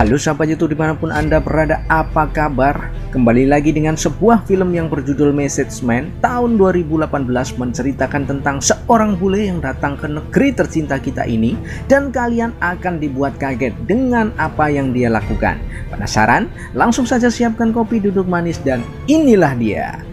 Halo sahabat YouTube dimanapun Anda berada, apa kabar? Kembali lagi dengan sebuah film yang berjudul Message Man tahun 2018, menceritakan tentang seorang bule yang datang ke negeri tercinta kita ini, dan kalian akan dibuat kaget dengan apa yang dia lakukan. Penasaran? Langsung saja siapkan kopi, duduk manis, dan inilah dia.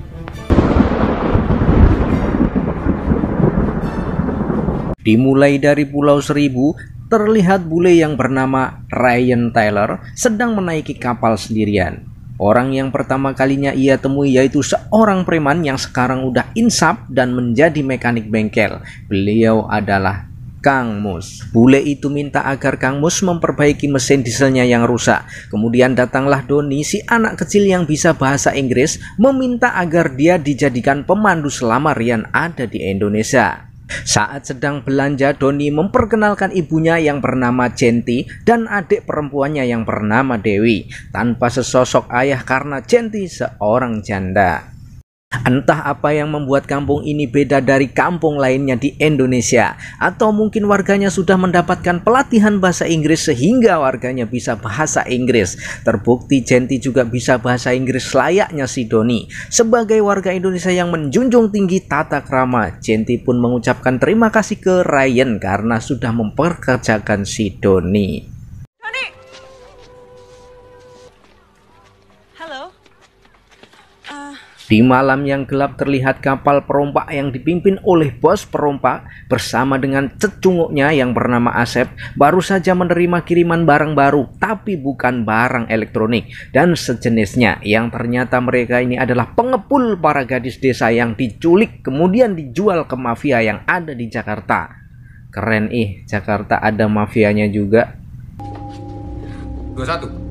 Dimulai dari Pulau Seribu, terlihat bule yang bernama Ryan Taylor sedang menaiki kapal sendirian. Orang yang pertama kalinya ia temui yaitu seorang preman yang sekarang udah insaf dan menjadi mekanik bengkel. Beliau adalah Kang Mus. Bule itu minta agar Kang Mus memperbaiki mesin dieselnya yang rusak. Kemudian datanglah Doni, si anak kecil yang bisa bahasa Inggris, meminta agar dia dijadikan pemandu selama Ryan ada di Indonesia. Saat sedang belanja, Doni memperkenalkan ibunya yang bernama Genti dan adik perempuannya yang bernama Dewi, tanpa sesosok ayah karena Genti seorang janda. Entah apa yang membuat kampung ini beda dari kampung lainnya di Indonesia, atau mungkin warganya sudah mendapatkan pelatihan bahasa Inggris sehingga warganya bisa bahasa Inggris. Terbukti Genti juga bisa bahasa Inggris layaknya si Doni. Sebagai warga Indonesia yang menjunjung tinggi tata krama, Genti pun mengucapkan terima kasih ke Ryan karena sudah memperkerjakan si Doni. Di malam yang gelap terlihat kapal perompak yang dipimpin oleh bos perompak bersama dengan cecunguknya yang bernama Asep baru saja menerima kiriman barang baru, tapi bukan barang elektronik dan sejenisnya, yang ternyata mereka ini adalah pengepul para gadis desa yang diculik kemudian dijual ke mafia yang ada di Jakarta. Keren Jakarta ada mafianya juga. 21.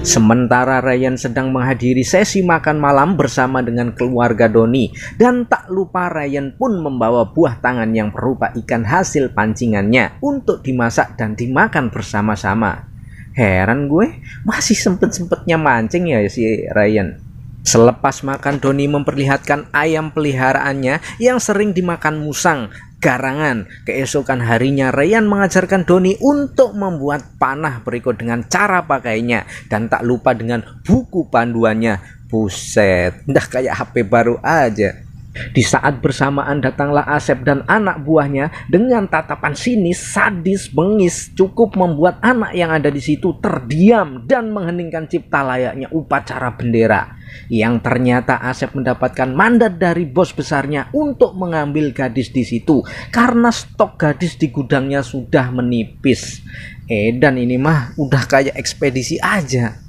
Sementara Ryan sedang menghadiri sesi makan malam bersama dengan keluarga Doni, dan tak lupa Ryan pun membawa buah tangan yang berupa ikan hasil pancingannya untuk dimasak dan dimakan bersama-sama. Heran gue, masih sempet-sempetnya mancing ya si Ryan. Selepas makan, Doni memperlihatkan ayam peliharaannya yang sering dimakan musang garangan. Keesokan harinya Ryan mengajarkan Doni untuk membuat panah berikut dengan cara pakainya, dan tak lupa dengan buku panduannya. Buset, udah kayak HP baru aja. Di saat bersamaan datanglah Asep dan anak buahnya dengan tatapan sinis, sadis, bengis, cukup membuat anak yang ada di situ terdiam dan mengheningkan cipta layaknya upacara bendera. Yang ternyata Asep mendapatkan mandat dari bos besarnya untuk mengambil gadis di situ karena stok gadis di gudangnya sudah menipis. Dan ini mah udah kayak ekspedisi aja.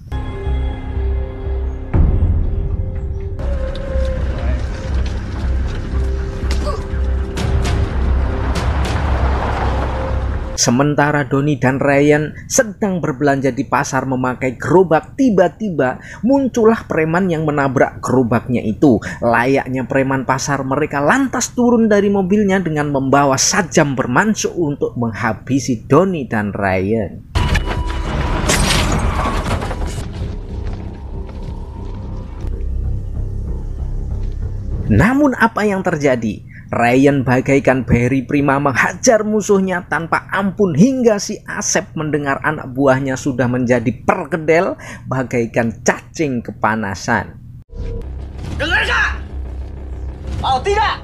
Sementara Doni dan Ryan sedang berbelanja di pasar memakai gerobak, tiba-tiba muncullah preman yang menabrak gerobaknya itu. Layaknya preman pasar, mereka lantas turun dari mobilnya dengan membawa sajam bermansuk untuk menghabisi Doni dan Ryan. Namun apa yang terjadi? Ryan bagaikan Barry Prima menghajar musuhnya tanpa ampun hingga si Asep mendengar anak buahnya sudah menjadi perkedel bagaikan cacing kepanasan. Dengar gak? Kalau tidak,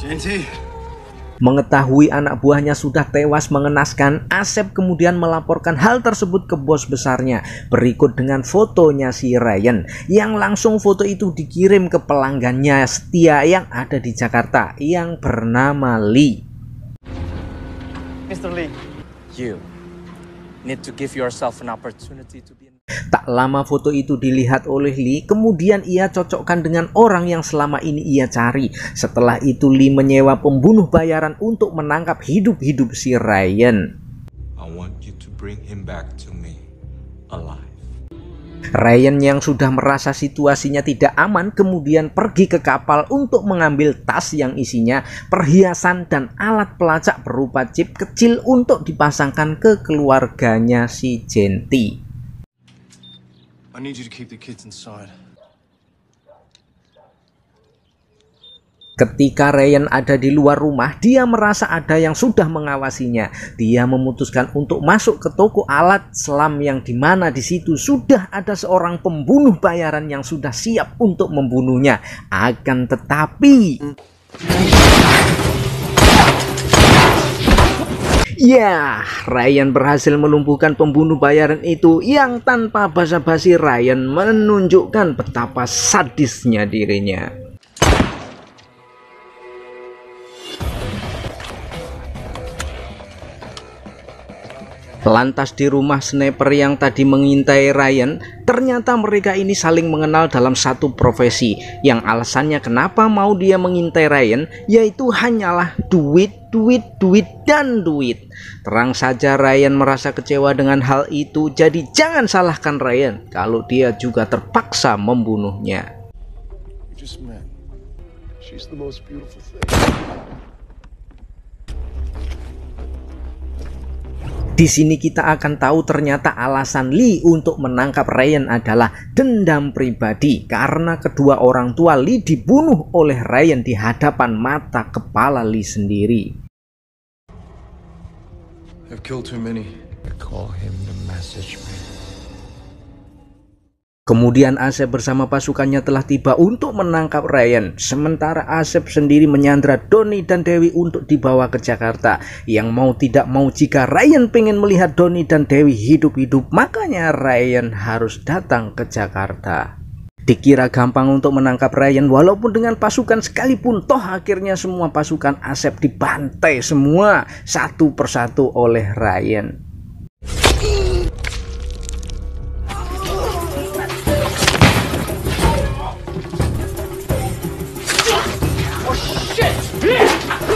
Genti. Mengetahui anak buahnya sudah tewas mengenaskan, Asep kemudian melaporkan hal tersebut ke bos besarnya. Berikut dengan fotonya si Ryan, yang langsung foto itu dikirim ke pelanggannya setia yang ada di Jakarta yang bernama Lee. Mr. Lee, you need to give yourself an opportunity to be. Tak lama foto itu dilihat oleh Lee, kemudian ia cocokkan dengan orang yang selama ini ia cari. Setelah itu Lee menyewa pembunuh bayaran untuk menangkap hidup-hidup si Ryan. I want you to bring him back to me alive. Ryan yang sudah merasa situasinya tidak aman kemudian pergi ke kapal untuk mengambil tas yang isinya perhiasan dan alat pelacak berupa chip kecil untuk dipasangkan ke keluarganya si Genti. I need you to keep the kids inside. Ketika Ryan ada di luar rumah, dia merasa ada yang sudah mengawasinya. Dia memutuskan untuk masuk ke toko alat selam yang dimana di situ sudah ada seorang pembunuh bayaran yang sudah siap untuk membunuhnya. Akan tetapi, ya, Ryan berhasil melumpuhkan pembunuh bayaran itu yang tanpa basa-basi Ryan menunjukkan betapa sadisnya dirinya. Lantas di rumah sniper yang tadi mengintai Ryan, ternyata mereka ini saling mengenal dalam satu profesi, yang alasannya kenapa mau dia mengintai Ryan, yaitu hanyalah duit, dan duit. Terang saja Ryan merasa kecewa dengan hal itu, jadi jangan salahkan Ryan kalau dia juga terpaksa membunuhnya. Di sini kita akan tahu ternyata alasan Lee untuk menangkap Ryan adalah dendam pribadi, karena kedua orang tua Lee dibunuh oleh Ryan di hadapan mata kepala Lee sendiri. I've killed too many. I call him the message man. Kemudian Asep bersama pasukannya telah tiba untuk menangkap Ryan. Sementara Asep sendiri menyandra Doni dan Dewi untuk dibawa ke Jakarta. Yang mau tidak mau jika Ryan pengen melihat Doni dan Dewi hidup-hidup, makanya Ryan harus datang ke Jakarta. Dikira gampang untuk menangkap Ryan walaupun dengan pasukan sekalipun, toh akhirnya semua pasukan Asep dibantai semua satu persatu oleh Ryan.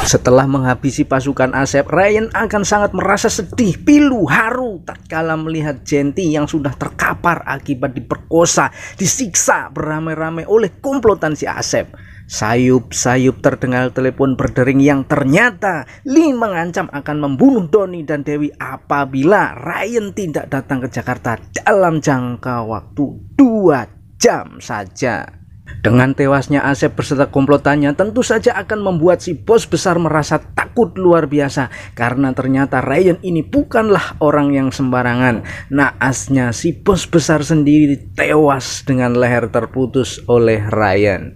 Setelah menghabisi pasukan Asep, Ryan akan sangat merasa sedih, pilu, haru tatkala melihat Genti yang sudah terkapar akibat diperkosa, disiksa beramai-ramai oleh komplotan si Asep. Sayup-sayup terdengar telepon berdering yang ternyata Lee mengancam akan membunuh Doni dan Dewi apabila Ryan tidak datang ke Jakarta dalam jangka waktu 2 jam saja. Dengan tewasnya Asep beserta komplotannya tentu saja akan membuat si bos besar merasa takut luar biasa, karena ternyata Ryan ini bukanlah orang yang sembarangan. Naasnya si bos besar sendiri tewas dengan leher terputus oleh Ryan.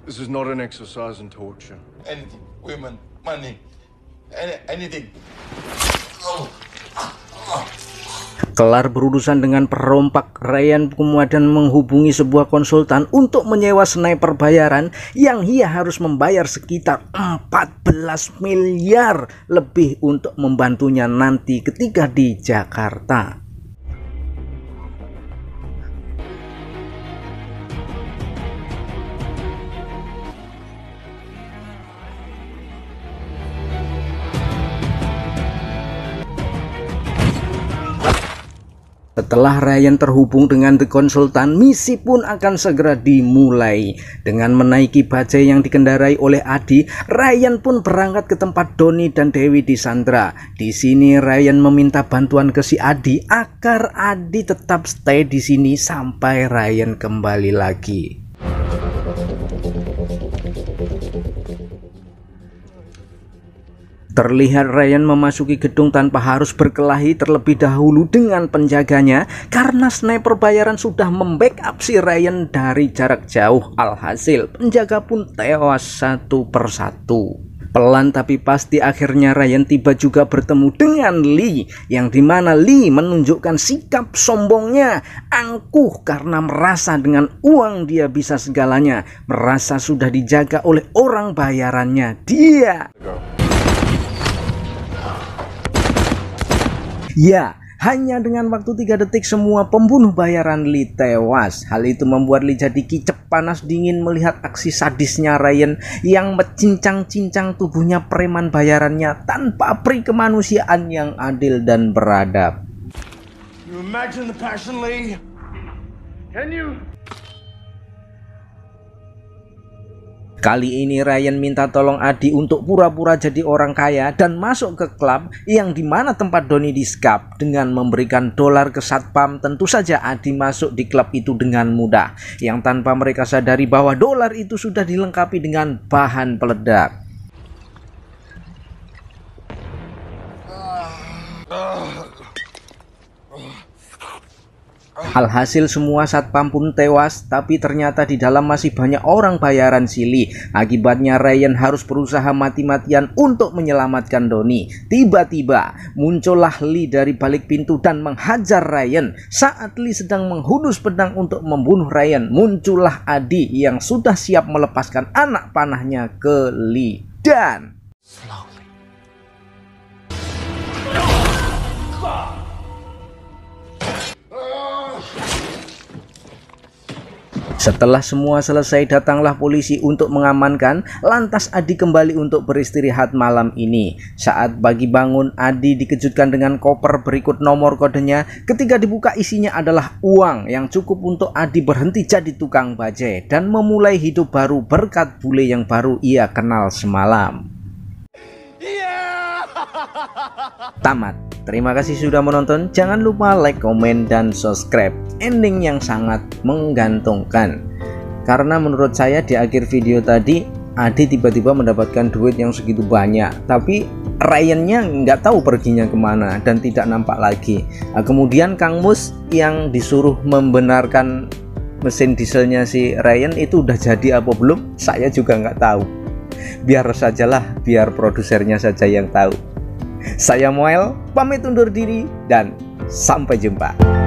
This is not an exercise in torture. Anything, women, money, anything. Kelar berurusan dengan perompak, Ryan kemudian menghubungi sebuah konsultan untuk menyewa sniper bayaran yang ia harus membayar sekitar 14 miliar lebih untuk membantunya nanti ketika di Jakarta. Setelah Ryan terhubung dengan The Konsultan, misi pun akan segera dimulai. Dengan menaiki bajai yang dikendarai oleh Adi, Ryan pun berangkat ke tempat Doni dan Dewi di Sandra. Di sini Ryan meminta bantuan ke si Adi agar Adi tetap stay di sini sampai Ryan kembali lagi. Terlihat Ryan memasuki gedung tanpa harus berkelahi terlebih dahulu dengan penjaganya, karena sniper bayaran sudah membackup si Ryan dari jarak jauh. Alhasil penjaga pun tewas satu persatu. Pelan tapi pasti akhirnya Ryan tiba juga bertemu dengan Lee, yang dimana Lee menunjukkan sikap sombongnya, angkuh karena merasa dengan uang dia bisa segalanya, merasa sudah dijaga oleh orang bayarannya dia. Ya, hanya dengan waktu 3 detik semua pembunuh bayaran Lee tewas. Hal itu membuat Lee jadi kicep panas dingin melihat aksi sadisnya Ryan yang mencincang-cincang tubuhnya preman bayarannya tanpa peri kemanusiaan yang adil dan beradab. You imagine the passion, Lee? Can you? Kali ini Ryan minta tolong Adi untuk pura-pura jadi orang kaya dan masuk ke klub yang dimana tempat Donnie disekap. Dengan memberikan dolar ke satpam, tentu saja Adi masuk di klub itu dengan mudah, yang tanpa mereka sadari bahwa dolar itu sudah dilengkapi dengan bahan peledak. Alhasil semua satpam pun tewas, tapi ternyata di dalam masih banyak orang bayaran Silly. Akibatnya Ryan harus berusaha mati-matian untuk menyelamatkan Donnie. Tiba-tiba muncullah Lee dari balik pintu dan menghajar Ryan. Saat Lee sedang menghunus pedang untuk membunuh Ryan, muncullah Adi yang sudah siap melepaskan anak panahnya ke Lee. Dan setelah semua selesai, datanglah polisi untuk mengamankan. Lantas Adi kembali untuk beristirahat malam ini. Saat pagi bangun, Adi dikejutkan dengan koper berikut nomor kodenya. Ketika dibuka, isinya adalah uang yang cukup untuk Adi berhenti jadi tukang bajai dan memulai hidup baru berkat bule yang baru ia kenal semalam. Tamat. Terima kasih sudah menonton. Jangan lupa like, komen, dan subscribe. Ending yang sangat menggantungkan, karena menurut saya di akhir video tadi Adi tiba-tiba mendapatkan duit yang segitu banyak, tapi Ryan-nya nggak tahu perginya kemana dan tidak nampak lagi. Nah, kemudian Kang Mus yang disuruh membenarkan mesin dieselnya si Ryan itu udah jadi apa belum, saya juga nggak tahu. Biar sajalah, biar produsernya saja yang tahu. Saya Moel, pamit undur diri dan sampai jumpa.